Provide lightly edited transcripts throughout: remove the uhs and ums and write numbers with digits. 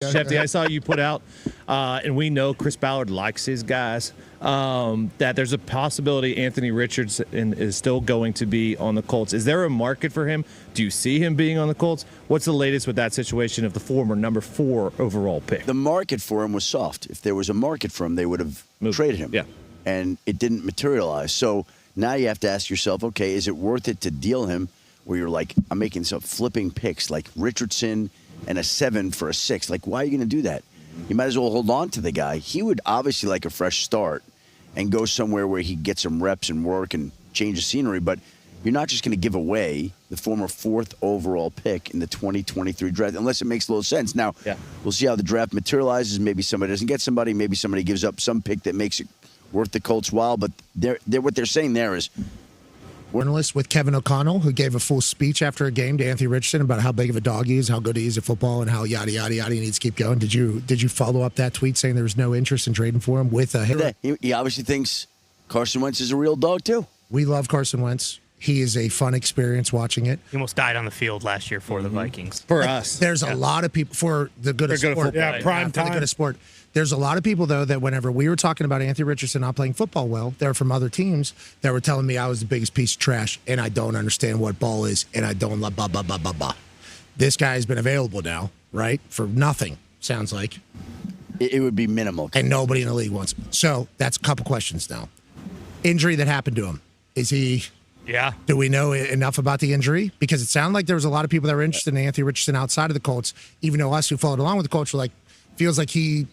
Shefty, I saw you put out, and we know Chris Ballard likes his guys, that there's a possibility Anthony Richardson is still going to be on the Colts. Is there a market for him? Do you see him being on the Colts? What's the latest with that situation of the former number 4 overall pick? The market for him was soft. If there was a market for him, they would have traded him. Yeah. And it didn't materialize. So now you have to ask yourself, okay, is it worth it to deal him where you're like, I'm making some flipping picks like Richardson and a 7 for a 6. Like, why are you going to do that? You might as well hold on to the guy. He would obviously like a fresh start and go somewhere where he gets some reps and work and change the scenery. But you're not just going to give away the former 4th overall pick in the 2023 draft unless it makes a little sense. Now, We'll see how the draft materializes. Maybe somebody doesn't get somebody. Maybe somebody gives up some pick that makes it worth the Colts' while. But what they're saying there is, journalist with Kevin O'Connell, who gave a full speech after a game to Anthony Richardson about how big of a dog he is, how good he is at football, and how yada yada yada he needs to keep going. Did you follow up that tweet saying there was no interest in trading for him with a hit? He obviously thinks Carson Wentz is a real dog too. We love Carson Wentz. He is a fun experience watching it. He almost died on the field last year for the Vikings. For us. There's a lot of people for the good of sport. Prime time. For the good of sport. There's a lot of people, though, that whenever we were talking about Anthony Richardson not playing football well, they were from other teams that were telling me I was the biggest piece of trash and I don't understand what ball is and I don't blah, blah, blah, blah, blah, blah. This guy has been available now, right, for nothing, sounds like. It would be minimal. And nobody in the league wants him. So that's a couple questions now. Injury that happened to him. Is he... Yeah. Do we know enough about the injury? Because it sounded like there was a lot of people that were interested in Anthony Richardson outside of the Colts, even though us who followed along with the Colts were like, feels like he's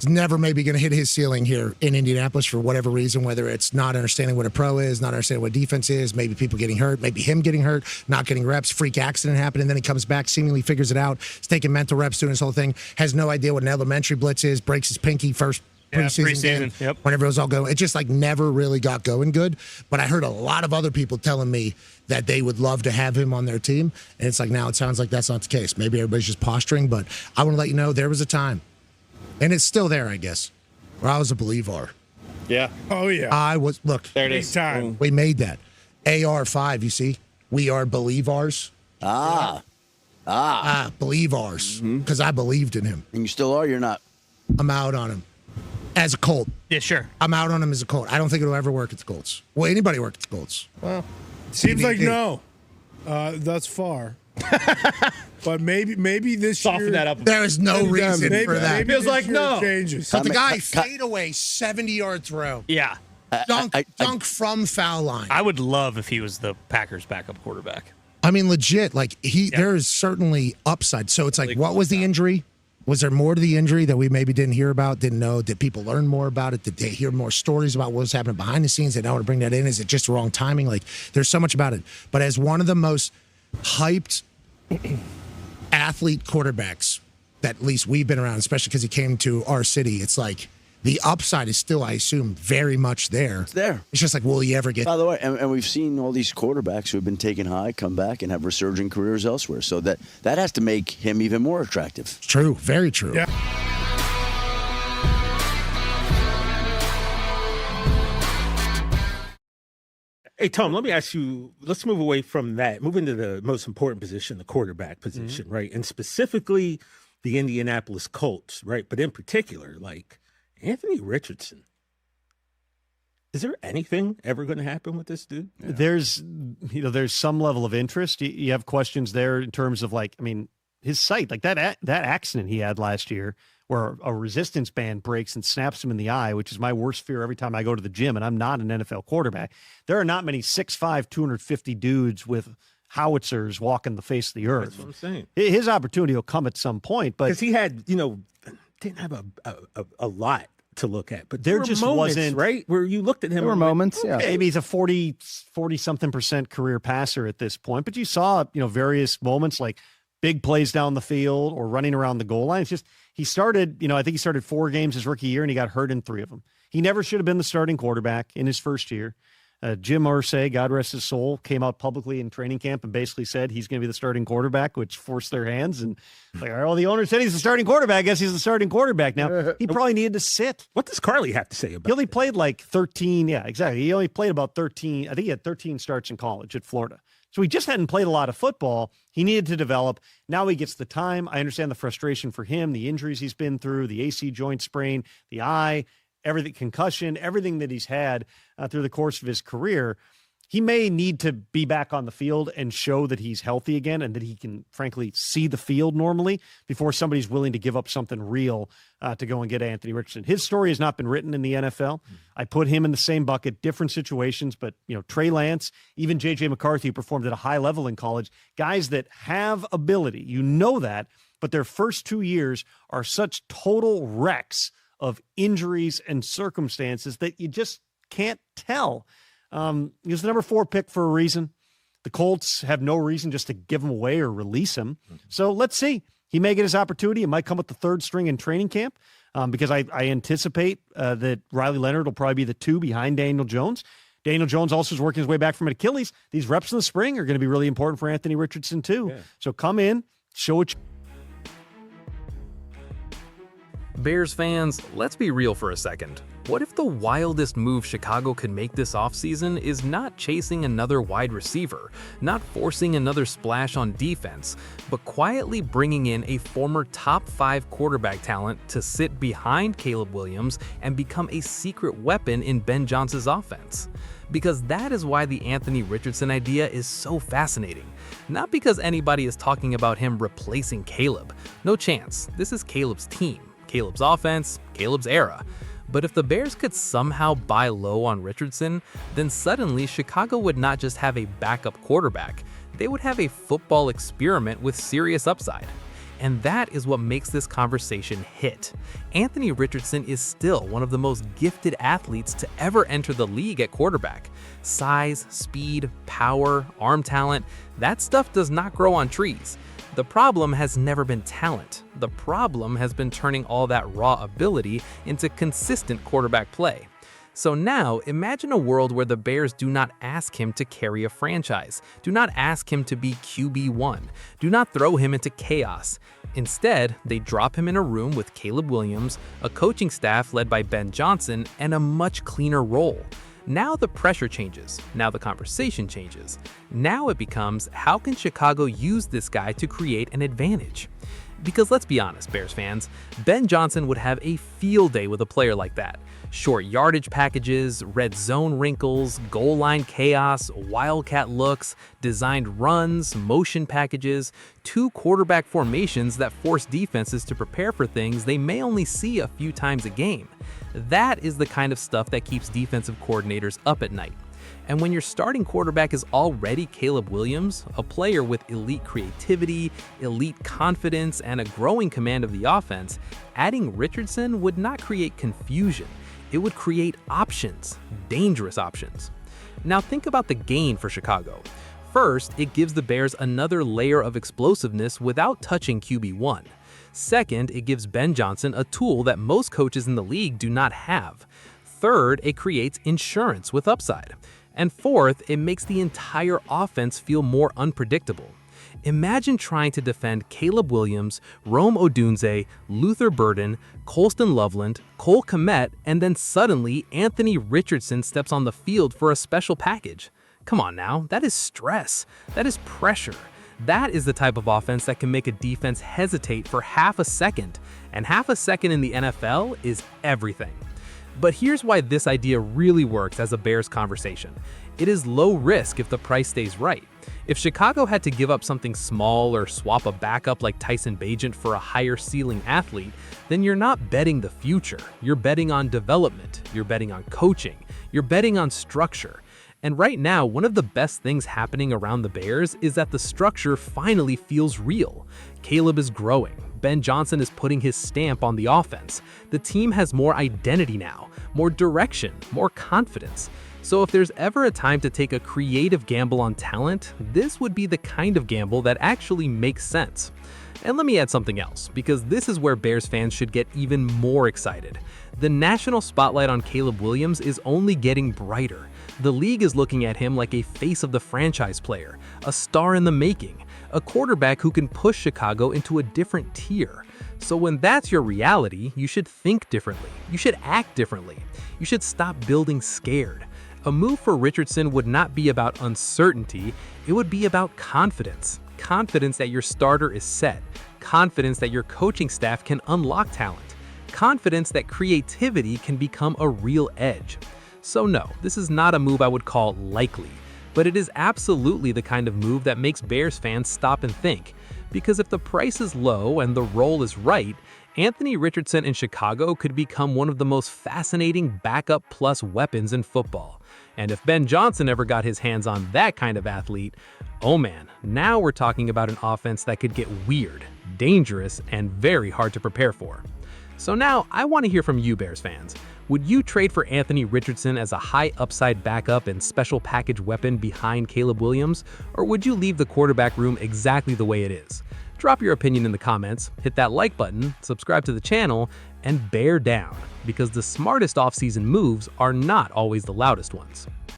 never maybe going to hit his ceiling here in Indianapolis for whatever reason, whether it's not understanding what a pro is, not understanding what defense is, maybe people getting hurt, maybe him getting hurt, not getting reps, freak accident happened, and then he comes back, seemingly figures it out, is taking mental reps, doing his whole thing, has no idea what an elementary blitz is, breaks his pinky first preseason game, whenever it was all going. It just like never really got going good. But I heard a lot of other people telling me that they would love to have him on their team. And it's like now it sounds like that's not the case. Maybe everybody's just posturing. But I want to let you know there was a time, and it's still there, I guess, where I was a believer. Yeah. Oh, yeah. I was, look. There it is. Time. We made that. AR5, you see? We are believers. Believers. Because I believed in him. And you still are, you're not? I'm out on him. As a Colt. Yeah, sure. I'm out on him as a Colt. I don't think it'll ever work at the Colts. Will anybody work at the Colts? Well, seems like no. Thus far. But maybe this soften year. that up. There is no reason for that. Maybe feels like no. Changes. But the guy fade away 70-yard throw. Yeah. Dunk from foul line. I would love if he was the Packers' backup quarterback. I mean, legit. Like there is certainly upside. So it's like, what was the injury? Was there more to the injury that we maybe didn't hear about, didn't know? Did people learn more about it? Did they hear more stories about what was happening behind the scenes? They don't want to bring that in. Is it just the wrong timing? Like, there's so much about it. But as one of the most hyped athlete quarterbacks that at least we've been around, especially because he came to our city, it's like the upside is still, I assume, very much there. It's there. It's just like, will he ever get... By the way, and we've seen all these quarterbacks who have been taken high come back and have resurging careers elsewhere. So that has to make him even more attractive. True. Very true. Yeah. Hey, Tom, let me ask you, let's move away from that, move into the most important position, the quarterback position, right? And specifically the Indianapolis Colts, right? But in particular, like Anthony Richardson. Is there anything ever going to happen with this dude? Yeah. There's some level of interest. You have questions there in terms of his sight, like that accident he had last year where a resistance band breaks and snaps him in the eye, which is my worst fear every time I go to the gym, and I'm not an NFL quarterback. There are not many 6'5", 250 dudes with howitzers walking the face of the earth. That's what I'm saying. His opportunity will come at some point, but because he had, didn't have a lot to look at, but there just moments, wasn't, right, where you looked at him. There were moments, yeah. Maybe he's a 40-something% career passer at this point, but you saw, various moments like big plays down the field or running around the goal line. It's just he started, I think he started 4 games his rookie year and he got hurt in 3 of them. He never should have been the starting quarterback in his first year. Jim Irsay, God rest his soul, came out publicly in training camp and basically said he's going to be the starting quarterback, which forced their hands. And like, all right, well, the owner said he's the starting quarterback. I guess he's the starting quarterback now. He probably needed to sit. What does Carly have to say about it? He only played like 13. Yeah, exactly. He only played about 13. I think he had 13 starts in college at Florida. So he just hadn't played a lot of football. He needed to develop. Now he gets the time. I understand the frustration for him, the injuries he's been through, the AC joint sprain, the eye, everything, concussion, everything that he's had through the course of his career. He may need to be back on the field and show that he's healthy again and that he can, frankly, see the field normally before somebody's willing to give up something real to go and get Anthony Richardson. His story has not been written in the NFL. I put him in the same bucket, different situations, but, Trey Lance, even J.J. McCarthy, who performed at a high level in college, guys that have ability, that, but their first 2 years are such total wrecks of injuries and circumstances that you just can't tell. He was the number 4 pick for a reason. The Colts have no reason just to give him away or release him. So let's see. He may get his opportunity. It might come with the 3rd string in training camp because I anticipate that Riley Leonard will probably be the 2 behind Daniel Jones. Daniel Jones also is working his way back from an Achilles. These reps in the spring are going to be really important for Anthony Richardson too. Yeah. So come in, show what you Bears fans, let's be real for a second. What if the wildest move Chicago could make this offseason is not chasing another wide receiver, not forcing another splash on defense, but quietly bringing in a former top 5 quarterback talent to sit behind Caleb Williams and become a secret weapon in Ben Johnson's offense? Because that is why the Anthony Richardson idea is so fascinating. Not because anybody is talking about him replacing Caleb. No chance. This is Caleb's team, Caleb's offense, Caleb's era. But if the Bears could somehow buy low on Richardson, then suddenly Chicago would not just have a backup quarterback, they would have a football experiment with serious upside. And that is what makes this conversation hit. Anthony Richardson is still one of the most gifted athletes to ever enter the league at quarterback. Size, speed, power, arm talent, that stuff does not grow on trees. The problem has never been talent. The problem has been turning all that raw ability into consistent quarterback play. So now, imagine a world where the Bears do not ask him to carry a franchise, do not ask him to be QB1, do not throw him into chaos. Instead, they drop him in a room with Caleb Williams, a coaching staff led by Ben Johnson, and a much cleaner role. Now the pressure changes, now the conversation changes. Now it becomes, how can Chicago use this guy to create an advantage? Because let's be honest, Bears fans, Ben Johnson would have a field day with a player like that. Short yardage packages, red zone wrinkles, goal line chaos, wildcat looks, designed runs, motion packages, 2 quarterback formations that force defenses to prepare for things they may only see a few times a game. That is the kind of stuff that keeps defensive coordinators up at night. And when your starting quarterback is already Caleb Williams, a player with elite creativity, elite confidence, and a growing command of the offense, adding Richardson would not create confusion. It would create options, dangerous options. Now think about the gain for Chicago. First, it gives the Bears another layer of explosiveness without touching QB1. Second, it gives Ben Johnson a tool that most coaches in the league do not have. Third, it creates insurance with upside. And fourth, it makes the entire offense feel more unpredictable. Imagine trying to defend Caleb Williams, Rome Odunze, Luther Burden, Colston Loveland, Cole Kmet, and then suddenly Anthony Richardson steps on the field for a special package. Come on now, that is stress. That is pressure. That is the type of offense that can make a defense hesitate for half a second. And half a second in the NFL is everything. But here's why this idea really works as a Bears conversation. It is low risk if the price stays right. If Chicago had to give up something small or swap a backup like Tyson Bagent for a higher ceiling athlete, then you're not betting the future. You're betting on development. You're betting on coaching. You're betting on structure. And right now, one of the best things happening around the Bears is that the structure finally feels real. Caleb is growing. Ben Johnson is putting his stamp on the offense. The team has more identity now, more direction, more confidence. So if there's ever a time to take a creative gamble on talent, this would be the kind of gamble that actually makes sense. And let me add something else, because this is where Bears fans should get even more excited. The national spotlight on Caleb Williams is only getting brighter. The league is looking at him like a face of the franchise player, a star in the making, a quarterback who can push Chicago into a different tier. So when that's your reality, you should think differently. You should act differently. You should stop building scared. A move for Richardson would not be about uncertainty, it would be about confidence. Confidence that your starter is set. Confidence that your coaching staff can unlock talent. Confidence that creativity can become a real edge. So no, this is not a move I would call likely, but it is absolutely the kind of move that makes Bears fans stop and think. Because if the price is low and the role is right, Anthony Richardson in Chicago could become one of the most fascinating backup plus weapons in football. And if Ben Johnson ever got his hands on that kind of athlete, oh man, now we're talking about an offense that could get weird, dangerous, and very hard to prepare for. So now I want to hear from you, Bears fans. Would you trade for Anthony Richardson as a high upside backup and special package weapon behind Caleb Williams, or would you leave the quarterback room exactly the way it is? Drop your opinion in the comments, hit that like button, subscribe to the channel, and bear down, because the smartest offseason moves are not always the loudest ones.